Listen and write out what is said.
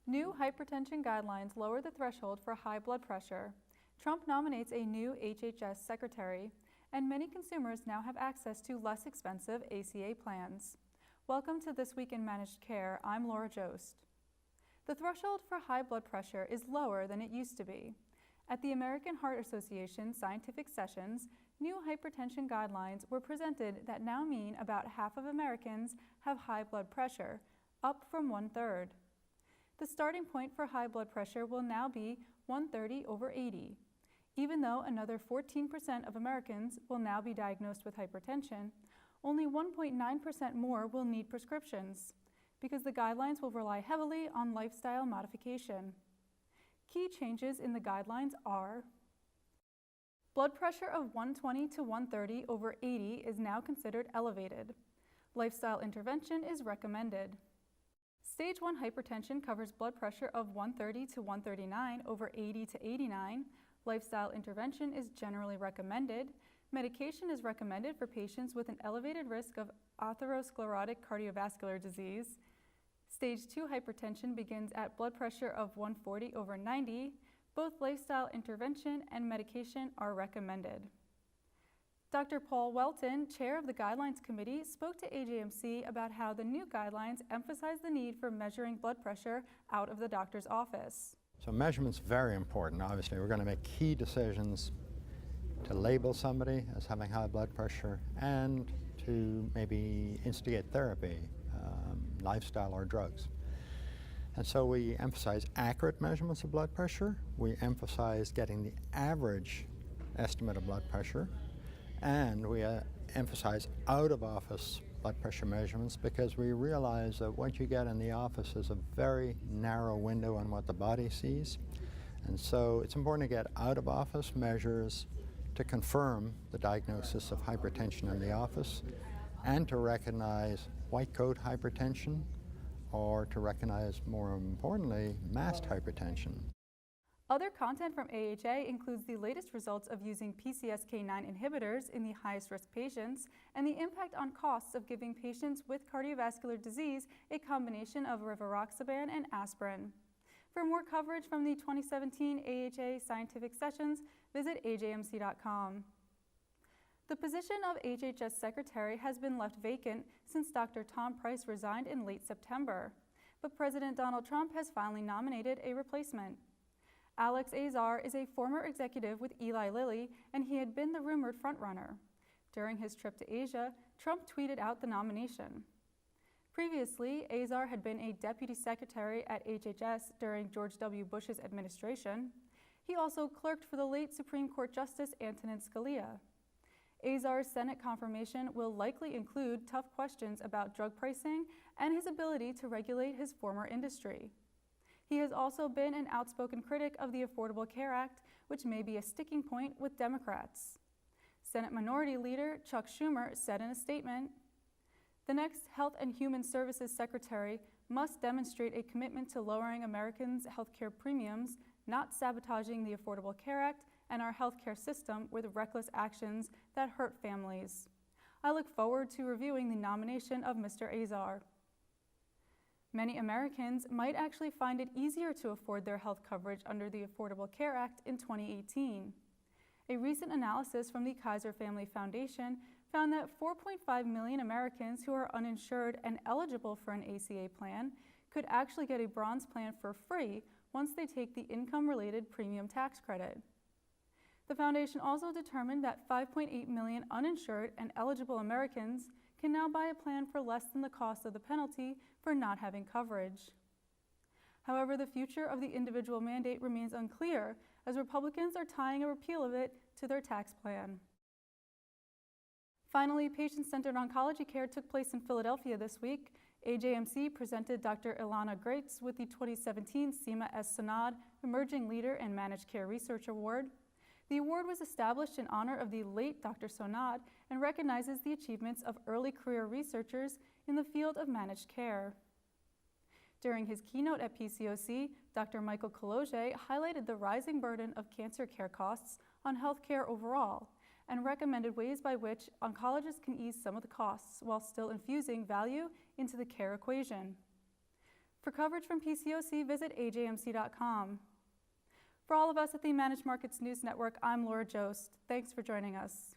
New hypertension guidelines lower the threshold for high blood pressure. Trump nominates a new HHS secretary, and many consumers now have access to less expensive ACA plans. Welcome to This Week in Managed Care. I'm Laura Jost. The threshold for high blood pressure is lower than it used to be. At the American Heart Association scientific sessions, new hypertension guidelines were presented that now mean about half of Americans have high blood pressure, up from 1/3. The starting point for high blood pressure will now be 130/80. Even though another 14% of Americans will now be diagnosed with hypertension, only 1.9% more will need prescriptions, because the guidelines will rely heavily on lifestyle modification. Key changes in the guidelines are: blood pressure of 120 to 130/80 is now considered elevated. Lifestyle intervention is recommended. Stage 1 hypertension covers blood pressure of 130 to 139/80 to 89. Lifestyle intervention is generally recommended. Medication is recommended for patients with an elevated risk of atherosclerotic cardiovascular disease. Stage 2 hypertension begins at blood pressure of 140/90. Both lifestyle intervention and medication are recommended. Dr. Paul Welton, chair of the Guidelines Committee, spoke to AJMC about how the new guidelines emphasize the need for measuring blood pressure out of the doctor's office. So measurement's very important. Obviously, we're going to make key decisions to label somebody as having high blood pressure and to maybe instigate therapy, lifestyle or drugs. And so we emphasize accurate measurements of blood pressure. We emphasize getting the average estimate of blood pressure. And we emphasize out-of-office blood pressure measurements because we realize that what you get in the office is a very narrow window on what the body sees. And so it's important to get out-of-office measures to confirm the diagnosis of hypertension in the office and to recognize white coat hypertension or to recognize, more importantly, masked hypertension. Other content from AHA includes the latest results of using PCSK9 inhibitors in the highest risk patients and the impact on costs of giving patients with cardiovascular disease a combination of rivaroxaban and aspirin. For more coverage from the 2017 AHA scientific sessions, visit ajmc.com. The position of HHS Secretary has been left vacant since Dr. Tom Price resigned in late September, but President Donald Trump has finally nominated a replacement. Alex Azar is a former executive with Eli Lilly, and he had been the rumored frontrunner. During his trip to Asia, Trump tweeted out the nomination. Previously, Azar had been a deputy secretary at HHS during George W. Bush's administration. He also clerked for the late Supreme Court Justice Antonin Scalia. Azar's Senate confirmation will likely include tough questions about drug pricing and his ability to regulate his former industry. He has also been an outspoken critic of the Affordable Care Act, which may be a sticking point with Democrats. Senate Minority Leader Chuck Schumer said in a statement, "The next Health and Human Services Secretary must demonstrate a commitment to lowering Americans' healthcare premiums, not sabotaging the Affordable Care Act and our healthcare system with reckless actions that hurt families." I look forward to reviewing the nomination of Mr. Azar. Many Americans might actually find it easier to afford their health coverage under the Affordable Care Act in 2018. A recent analysis from the Kaiser Family Foundation found that 4.5 million Americans who are uninsured and eligible for an ACA plan could actually get a bronze plan for free once they take the income-related premium tax credit. The foundation also determined that 5.8 million uninsured and eligible Americans can now buy a plan for less than the cost of the penalty for not having coverage. However, the future of the individual mandate remains unclear, as Republicans are tying a repeal of it to their tax plan. Finally, patient-centered oncology care took place in Philadelphia this week. AJMC presented Dr. Ilana Greitz with the 2017 CIMA-S Synod Emerging Leader in Managed Care Research Award. The award was established in honor of the late Dr. Sonad and recognizes the achievements of early career researchers in the field of managed care. During his keynote at PCOC, Dr. Michael Kaloge highlighted the rising burden of cancer care costs on healthcare overall and recommended ways by which oncologists can ease some of the costs while still infusing value into the care equation. For coverage from PCOC, visit ajmc.com. For all of us at the Managed Markets News Network, I'm Laura Jost. Thanks for joining us.